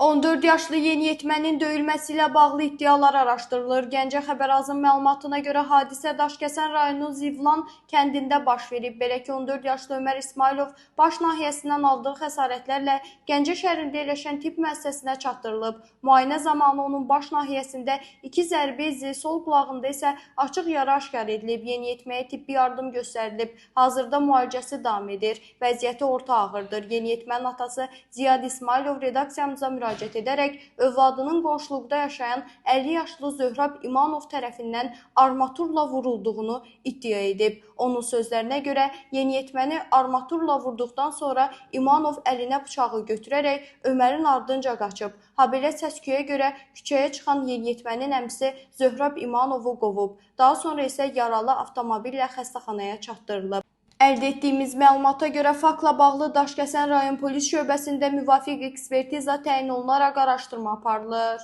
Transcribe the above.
14 yaşlı yeniyetmənin döyülməsi ilə bağlı iddialar araşdırılır. Gəncə Xəbərazın məlumatına görə hadisə Daşkəsən rayonunun Zivlan kəndində baş verib. Belə ki, 14 yaşlı Ömər İsmailov baş nahiyəsindən aldığı xəsarətlərlə Gəncə şəhərində yerləşən tibb müəssisəsinə çatdırılıb. Müayinə zamanı onun baş nahiyəsində 2 zərbə izi, sol qulağında isə açıq yara aşkar edilib. Yeniyetməyə tibbi yardım göstərilib. Hazırda müalicəsi davam edir. Vəziyyəti orta ağırdır. Yeniyetmənin atası Ziyad İsmailov redaksiyamıza müraciət edərək övladının qonşuluqda yaşayan 50 yaşlı Zöhrab İmanov tərəfindən armaturla vurulduğunu iddia edib. Onun sözlərinə görə yeniyetməni armaturla vurduqdan sonra İmanov əlinə bıçağı götürərək Ömərin ardınca qaçıb. Habelə səsküyə görə küçəyə çıxan yeniyetmənin əmisi Zöhrab İmanovu qovub. Daha sonra isə yaralı avtomobillə xəstəxanaya çatdırılıb. Əldə etdiyimiz məlumata görə faktla bağlı Daşkəsən rayon polis şöbəsində müvafiq ekspertiza təyin olunaraq araşdırma aparılır.